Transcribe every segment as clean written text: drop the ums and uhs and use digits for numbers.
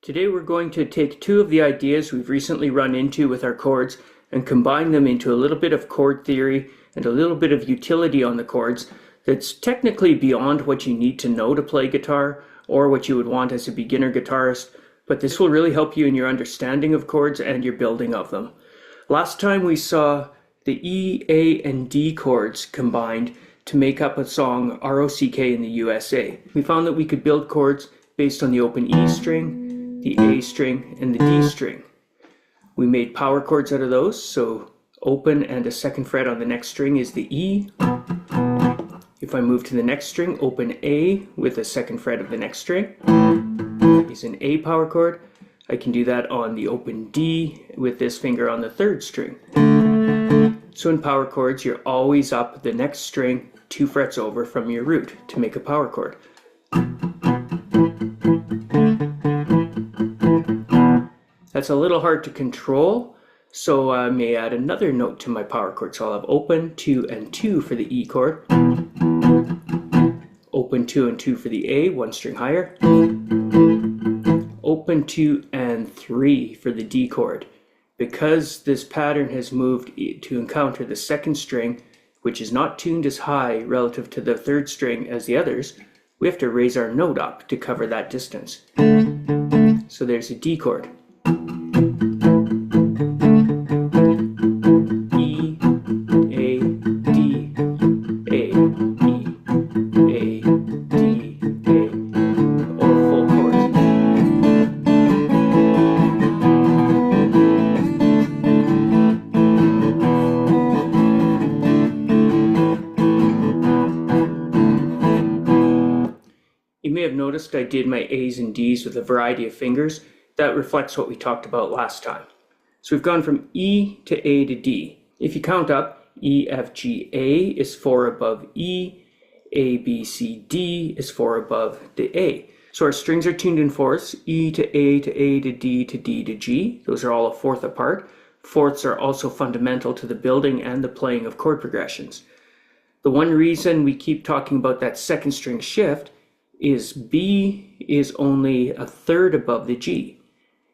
Today we're going to take two of the ideas we've recently run into with our chords and combine them into a little bit of chord theory and a little bit of utility on the chords that's technically beyond what you need to know to play guitar or what you would want as a beginner guitarist, but this will really help you in your understanding of chords and your building of them. Last time we saw the E, A, and D chords combined to make up a song R.O.C.K in the U.S.A. We found that we could build chords based on the open E string, the A string, and the D string. We made power chords out of those, so open and a second fret on the next string is the E. If I move to the next string, open A with a second fret of the next string is an A power chord. I can do that on the open D with this finger on the third string. So in power chords, you're always up the next string 2 frets over from your root to make a power chord. That's a little hard to control, so I may add another note to my power chord. So I'll have open, 2, and 2 for the E chord. Open, 2, and 2 for the A, 1 string higher. Open, 2, and 3 for the D chord. Because this pattern has moved to encounter the second string, which is not tuned as high relative to the third string as the others, we have to raise our note up to cover that distance. So there's a D chord. E, A, D, A, E, A, D, A, or full chords. You may have noticed I did my A's and D's with a variety of fingers. That reflects what we talked about last time. So we've gone from E to A to D. If you count up, E, F, G, A is 4 above E, A, B, C, D is 4 above the A. So our strings are tuned in fourths, E to A to A to D to D to G. Those are all a fourth apart. Fourths are also fundamental to the building and the playing of chord progressions. The one reason we keep talking about that second string shift is B is only a third above the G.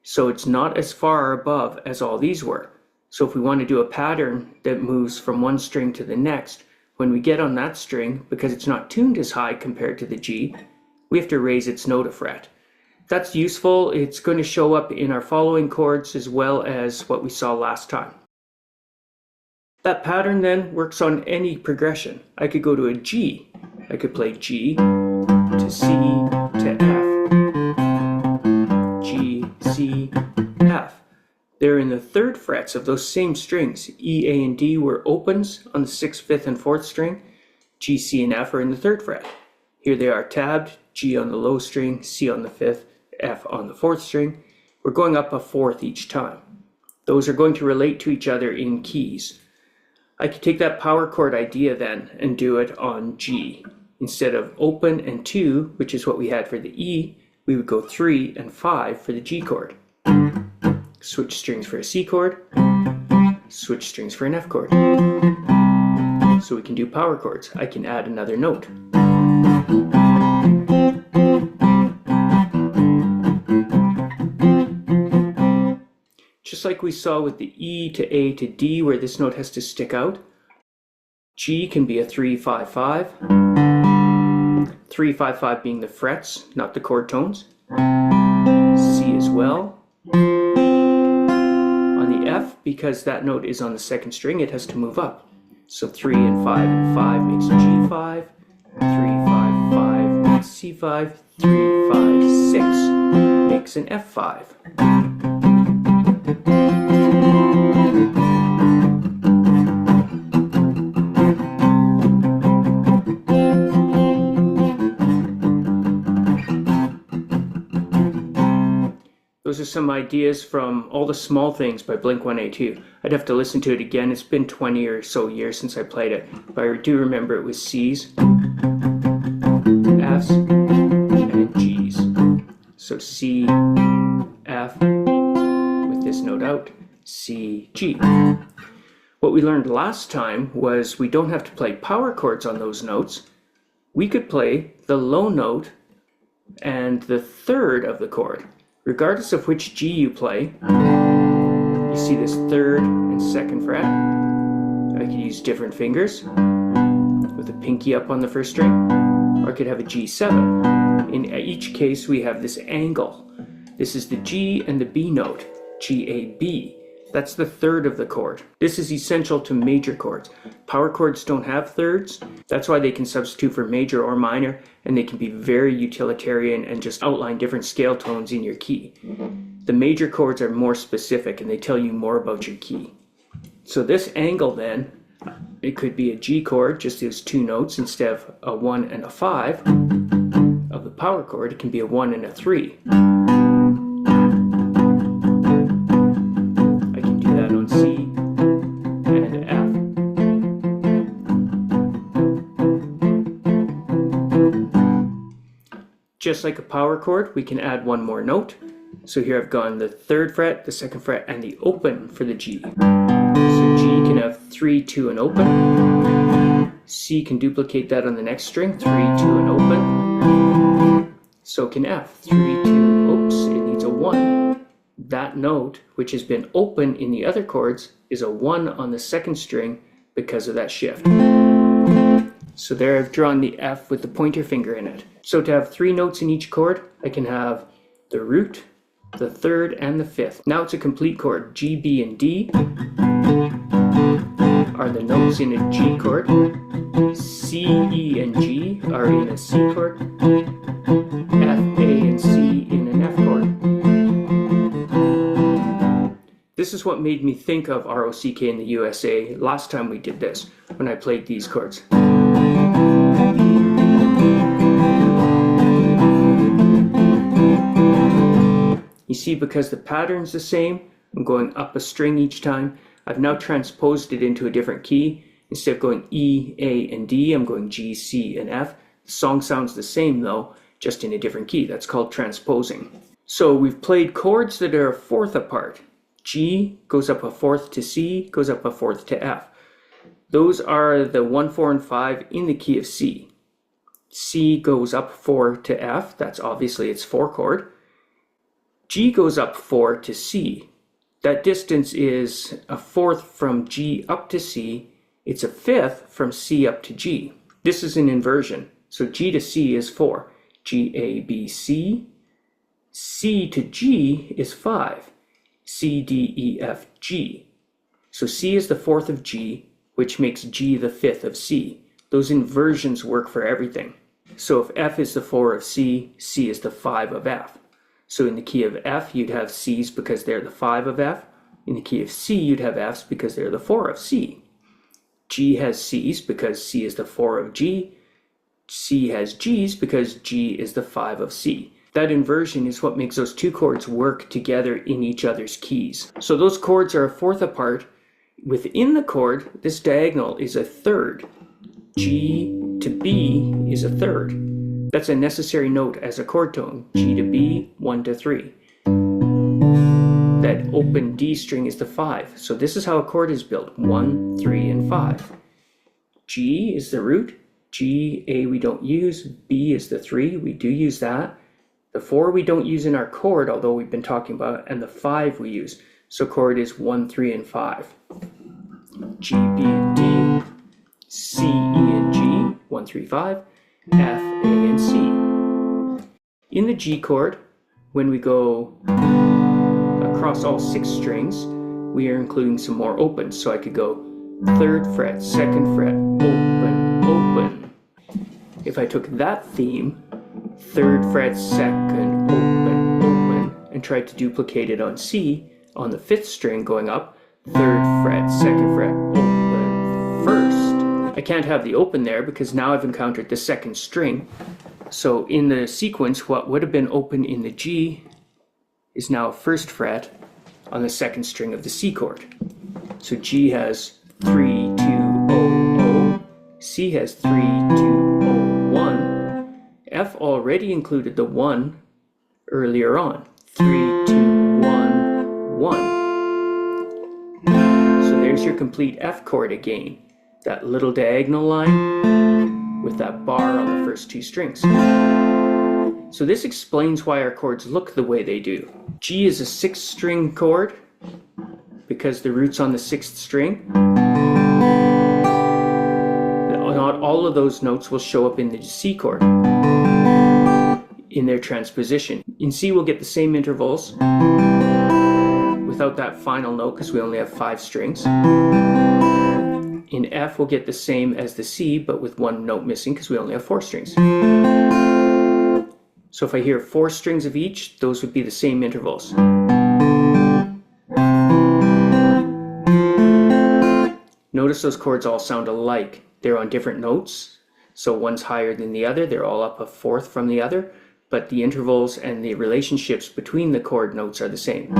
So it's not as far above as all these were. So if we want to do a pattern that moves from one string to the next, when we get on that string, because it's not tuned as high compared to the G, we have to raise its note a fret. That's useful. It's going to show up in our following chords as well as what we saw last time. That pattern then works on any progression. I could go to a G. I could play G to C to F. G, C, F. They're in the third frets of those same strings. E, A, and D were opens on the 6th, 5th, and 4th string. G, C, and F are in the 3rd fret. Here they are tabbed, G on the low string, C on the 5th, F on the 4th string. We're going up a 4th each time. Those are going to relate to each other in keys. I could take that power chord idea then and do it on G. Instead of open and 2, which is what we had for the E, we would go 3 and 5 for the G chord. Switch strings for a C chord, switch strings for an F chord. So we can do power chords. I can add another note. Just like we saw with the E to A to D where this note has to stick out, G can be a 3-5-5. 3-5-5 being the frets, not the chord tones. C as well. On the F, because that note is on the second string, it has to move up. So 3 and 5 makes a G5. 3-5-5 makes C5. 3-5-6 makes an F5. Those are some ideas from All the Small Things by Blink-182. I'd have to listen to it again. It's been 20 or so years since I played it, but I do remember it was C's, F's, and G's. So C, F, with this note out, C, G. What we learned last time was we don't have to play power chords on those notes. We could play the low note and the third of the chord. Regardless of which G you play, you see this 3rd and 2nd fret. I could use different fingers with a pinky up on the 1st string, or I could have a G7. In each case we have this angle. This is the G and the B note, G-A-B. That's the 3rd of the chord. This is essential to major chords. Power chords don't have 3rds. That's why they can substitute for major or minor, and they can be very utilitarian and just outline different scale tones in your key. The major chords are more specific and they tell you more about your key. So this angle then, it could be a G chord, just those 2 notes instead of a 1 and a 5. Of the power chord, it can be a 1 and a 3. C and F. Just like a power chord, we can add one more note. So here I've gone the 3rd fret, the 2nd fret, and the open for the G. So G can have 3, 2, and open. C can duplicate that on the next string, 3, 2, and open. So can F, 3, 2, oops, it needs a 1. That note, which has been open in the other chords, is a 1 on the 2nd string because of that shift. So there I've drawn the F with the pointer finger in it. So to have 3 notes in each chord, I can have the root, the 3rd, and the 5th. Now it's a complete chord. G, B, and D are the notes in a G chord. C, E, and G are in a C chord. F, A, and C in an F chord. This is what made me think of R.O.C.K in the U.S.A. last time we did this, when I played these chords. You see, because the pattern's the same, I'm going up a string each time. I've now transposed it into a different key. Instead of going E, A, and D, I'm going G, C, and F. The song sounds the same though, just in a different key. That's called transposing. So we've played chords that are a 4th apart. G goes up a 4th to C, goes up a 4th to F. Those are the 1, 4, and 5 in the key of C. C goes up 4 to F, that's obviously its 4 chord. G goes up 4 to C. That distance is a 4th from G up to C. It's a 5th from C up to G. This is an inversion. So G to C is 4. G, A, B, C. C to G is 5. C, D, E, F, G. So C is the 4th of G, which makes G the 5th of C. Those inversions work for everything. So if F is the 4 of C, C is the 5 of F. So in the key of F, you'd have C's because they're the 5 of F. In the key of C, you'd have F's because they're the 4 of C. G has C's because C is the 4 of G. C has G's because G is the 5 of C. That inversion is what makes those 2 chords work together in each other's keys. So those chords are a 4th apart. Within the chord, this diagonal is a 3rd. G to B is a 3rd. That's a necessary note as a chord tone. G to B, 1 to 3. That open D string is the 5. So this is how a chord is built. 1, 3, and 5. G is the root. G, A we don't use. B is the 3. We do use that. The 4 we don't use in our chord, although we've been talking about it, and the 5 we use. So chord is 1, 3, and 5. G, B, and D. C, E, and G. 1, 3, 5. F, A, and C. In the G chord, when we go across all 6 strings, we are including some more opens. So I could go 3rd fret, 2nd fret, open, open. If I took that theme, 3rd fret, 2nd, open, open, and tried to duplicate it on C, on the 5th string going up, 3rd fret, 2nd fret, open, 1st. I can't have the open there because now I've encountered the 2nd string. So in the sequence, what would have been open in the G is now a 1st fret on the 2nd string of the C chord. So G has 3, 2, 0, 0. C has 3, 2, 0, 1. F already included the 1 earlier on. 3, 2, 1, 1. So there's your complete F chord again. That little diagonal line with that bar on the first 2 strings. So this explains why our chords look the way they do. G is a 6th-string chord because the root's on the 6th string. Not all of those notes will show up in the C chord in their transposition. In C we'll get the same intervals without that final note because we only have 5 strings. In F we'll get the same as the C but with 1 note missing because we only have 4 strings. So if I hear 4 strings of each, those would be the same intervals. Notice those chords all sound alike. They're on different notes, so one's higher than the other. They're all up a fourth from the other, but the intervals and the relationships between the chord notes are the same.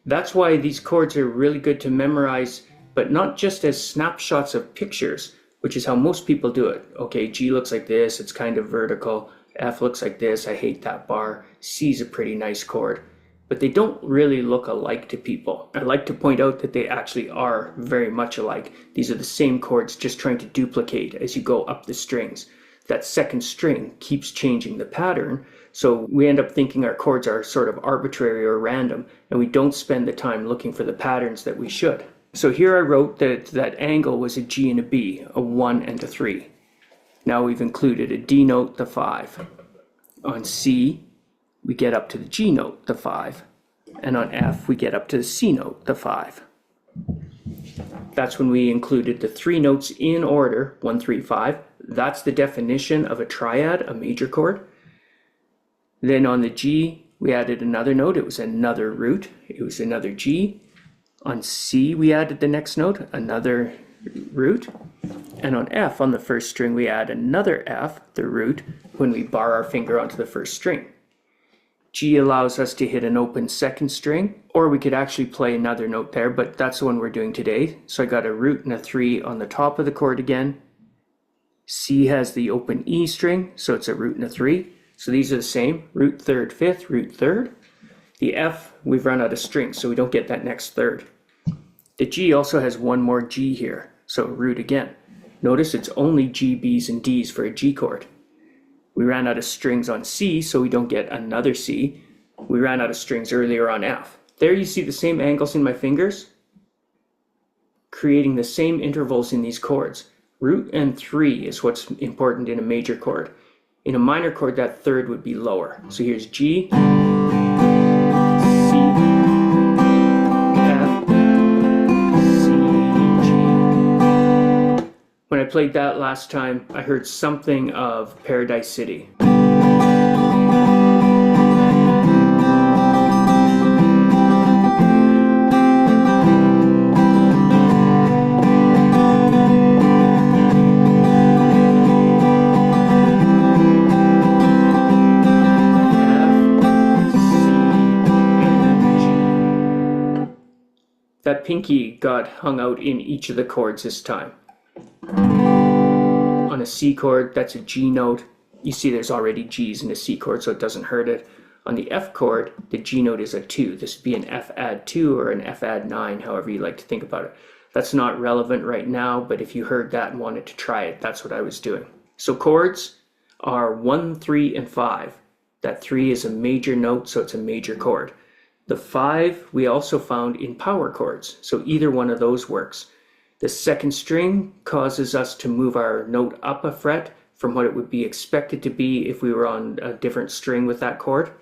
That's why these chords are really good to memorize, but not just as snapshots of pictures, which is how most people do it. Okay, G looks like this, it's kind of vertical. F looks like this, I hate that bar. C's a pretty nice chord. But they don't really look alike to people. I like to point out that they actually are very much alike. These are the same chords, just trying to duplicate as you go up the strings. That 2nd string keeps changing the pattern, so we end up thinking our chords are sort of arbitrary or random, and we don't spend the time looking for the patterns that we should. So here I wrote that that angle was a G and a B, a 1 and a 3. Now we've included a D note, the 5. On C, we get up to the G note, the 5. And on F, we get up to the C note, the 5. That's when we included the 3 notes in order, 1, 3, 5. That's the definition of a triad, a major chord. Then on the G, we added another note. It was another root. It was another G. On C, we added the next note, another root. And on F, on the 1st string, we add another F, the root, when we bar our finger onto the 1st string. G allows us to hit an open 2nd string, or we could actually play another note there, but that's the one we're doing today. So I got a root and a 3 on the top of the chord again. C has the open E string, so it's a root and a 3. So these are the same, root 3rd, 5th, root 3rd. The F, we've run out of strings, so we don't get that next 3rd. The G also has one more G here, so root again. Notice it's only G, B's, and D's for a G chord. We ran out of strings on C, so we don't get another C. We ran out of strings earlier on F. There you see the same angles in my fingers, creating the same intervals in these chords. Root and 3 is what's important in a major chord. In a minor chord, that 3rd would be lower. So here's G, C, F, C, G. When I played that last time, I heard something of Paradise City. That pinky got hung out in each of the chords this time. On a C chord, that's a G note. You see there's already G's in a C chord, so it doesn't hurt it. On the F chord, the G note is a 2. This would be an F add 2 or an F add 9, however you like to think about it. That's not relevant right now, but if you heard that and wanted to try it, that's what I was doing. So chords are 1, 3, and 5. That 3 is a major note, so it's a major chord. The 5 we also found in power chords, so either one of those works. The 2nd string causes us to move our note up a fret from what it would be expected to be if we were on a different string with that chord.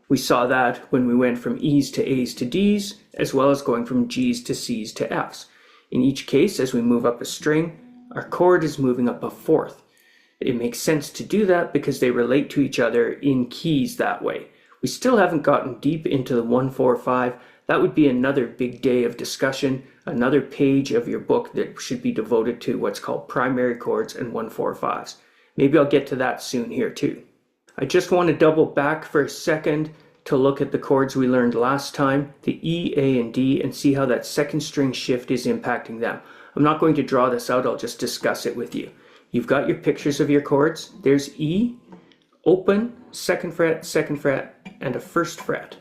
We saw that when we went from E's to A's to D's, as well as going from G's to C's to F's. In each case, as we move up a string, our chord is moving up a fourth. It makes sense to do that because they relate to each other in keys that way. We still haven't gotten deep into the 1, 4, 5. That would be another big day of discussion, another page of your book that should be devoted to what's called primary chords and 1, 4, 5s. Maybe I'll get to that soon here too. I just want to double back for a second to look at the chords we learned last time, the E, A, and D, and see how that 2nd string shift is impacting them. I'm not going to draw this out, I'll just discuss it with you. You've got your pictures of your chords. There's E, open, 2nd fret, 2nd fret, and a 1st fret.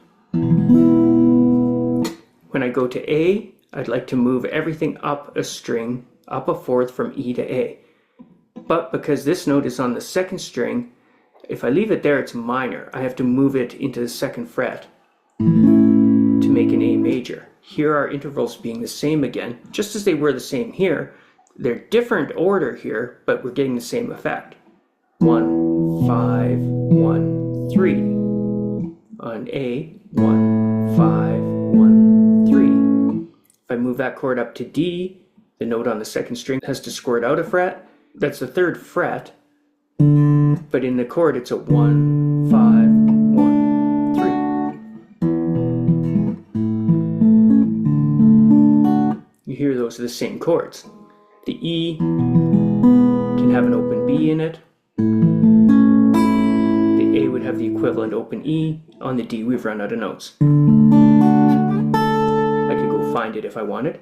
When I go to A, I'd like to move everything up a string up a fourth from E to A. But because this note is on the second string, if I leave it there, it's minor. I have to move it into the second fret to make an A major. Here are intervals being the same again, just as they were the same here. They're different order here, but we're getting the same effect. 1, 5, 1, 3. On A, 1, 5, 1, 3. If I move that chord up to D, the note on the second string has to squirt out a fret. That's the third fret, but in the chord it's a 1, 5, 1, 3. You hear those are the same chords. The E can have an open B in it. The A would have the equivalent open E. On the D, we've run out of notes. I could go find it if I wanted.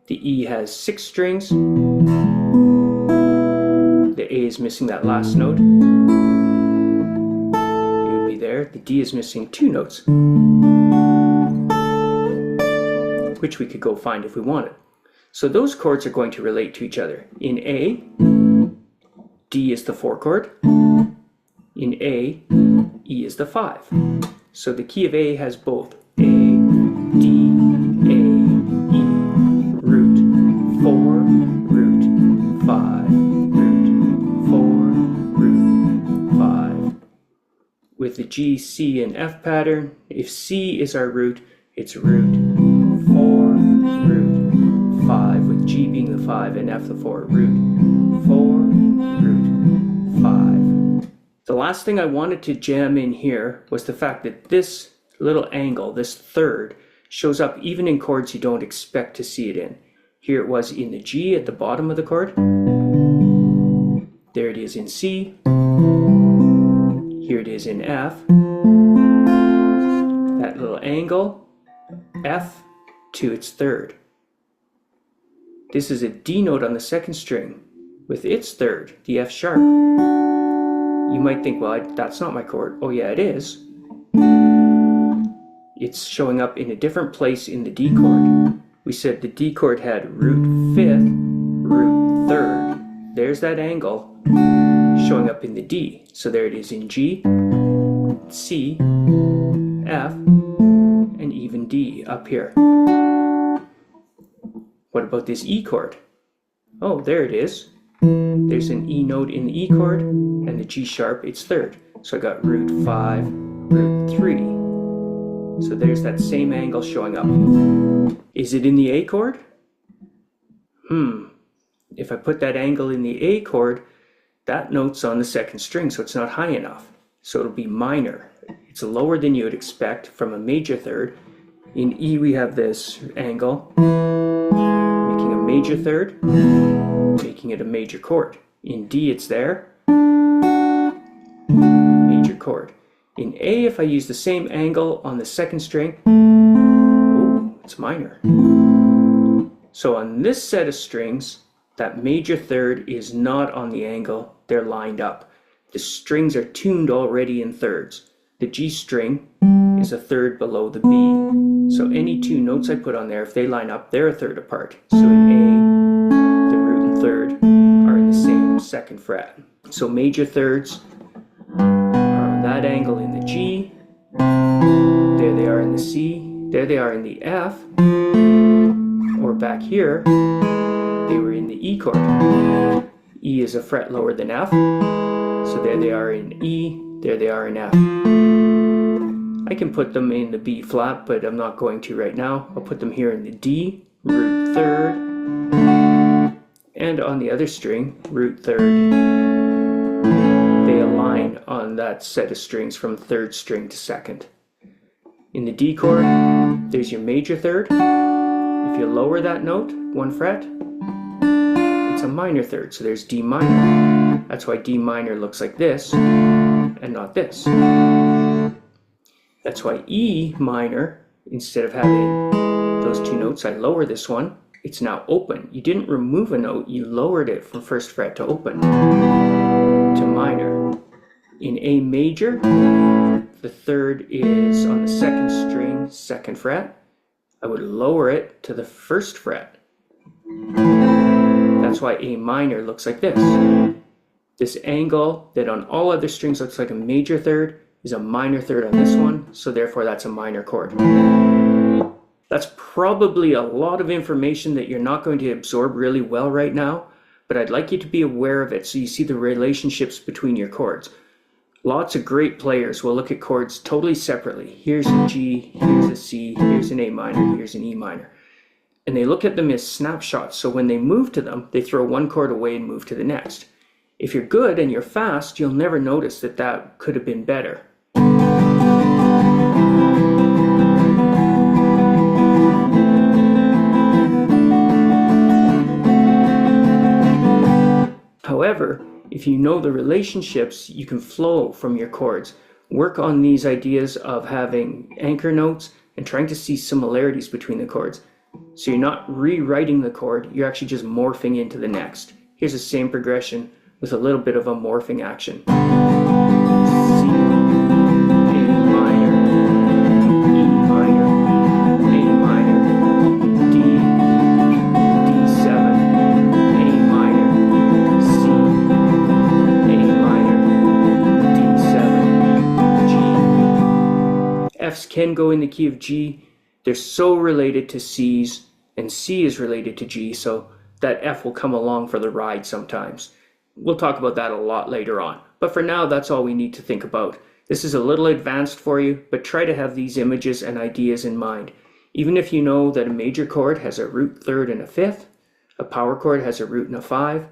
The E has 6 strings. The A is missing that last note. It would be there. The D is missing 2 notes, which we could go find if we wanted. So those chords are going to relate to each other. In A, D is the 4 chord. In A, E is the 5. So the key of A has both A, D, A, E, root, 4, root, 5, root, 4, root, 5. With the G, C, and F pattern, if C is our root, it's root, 4, root, 5, with G being the 5 and F the 4, root, 4, root, 5. The last thing I wanted to jam in here was the fact that this little angle, this third, shows up even in chords you don't expect to see it in. Here it was in the G at the bottom of the chord. There it is in C. Here it is in F. That little angle, F to its third. This is a D note on the second string with its third, the F sharp. You might think, well, that's not my chord. Oh yeah, it is. It's showing up in a different place in the D chord. We said the D chord had root 5th, root 3rd. There's that angle showing up in the D. So there it is in G, C, F, and even D up here. What about this E chord? Oh, there it is. There's an E note in the E chord, and the G sharp, its third. So I got root 5, root 3. So there's that same angle showing up. Is it in the A chord? If I put that angle in the A chord, that note's on the second string, so it's not high enough. So it'll be minor. It's lower than you would expect from a major third. In E we have this angle, making a major third, making it a major chord. In D it's there, major chord. In A, if I use the same angle on the second string, ooh, it's minor. So on this set of strings, that major third is not on the angle, they're lined up. The strings are tuned already in thirds. The G string is a third below the B. So any 2 notes I put on there, if they line up, they're a third apart. So in A, the root and third are in the same second fret. So major thirds are on that angle in the G. There they are in the C. There they are in the F. Or back here, they were in the E chord. E is a fret lower than F. So there they are in E. There they are in F. I can put them in the B flat, but I'm not going to right now. I'll put them here in the D, root third, and on the other string, root third. They align on that set of strings from third string to second. In the D chord, there's your major third. If you lower that note 1 fret, it's a minor third, so there's D minor. That's why D minor looks like this and not this. That's why E minor, instead of having those 2 notes, I lower this one. It's now open. You didn't remove a note, you lowered it from first fret to open, to minor. In A major, the third is on the second string, second fret. I would lower it to the first fret. That's why A minor looks like this. This angle that on all other strings looks like a major third is a minor third on this one, so therefore that's a minor chord. That's probably a lot of information that you're not going to absorb really well right now, but I'd like you to be aware of it so you see the relationships between your chords. Lots of great players will look at chords totally separately. Here's a G, here's a C, here's an A minor, here's an E minor. And they look at them as snapshots, so when they move to them, they throw one chord away and move to the next. If you're good and you're fast, you'll never notice that that could have been better. However, if you know the relationships, you can flow from your chords. Work on these ideas of having anchor notes and trying to see similarities between the chords. So you're not rewriting the chord, you're actually just morphing into the next. Here's the same progression with a little bit of a morphing action. C, A minor, E minor, A minor, D, D7, A minor, C, A minor, D7, G. Fs can go in the key of G. They're so related to C's, and C is related to G, so that F will come along for the ride sometimes. We'll talk about that a lot later on. But for now, that's all we need to think about. This is a little advanced for you, but try to have these images and ideas in mind. Even if you know that a major chord has a root third and a fifth, a power chord has a root and a 5,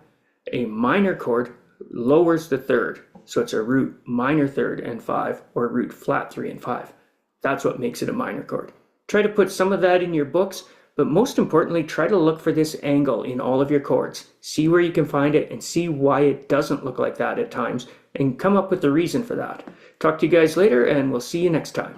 a minor chord lowers the third, so it's a root minor third and 5, or a root flat 3 and 5. That's what makes it a minor chord. Try to put some of that in your books, but most importantly, try to look for this angle in all of your chords. See where you can find it and see why it doesn't look like that at times, and come up with the reason for that. Talk to you guys later, and we'll see you next time.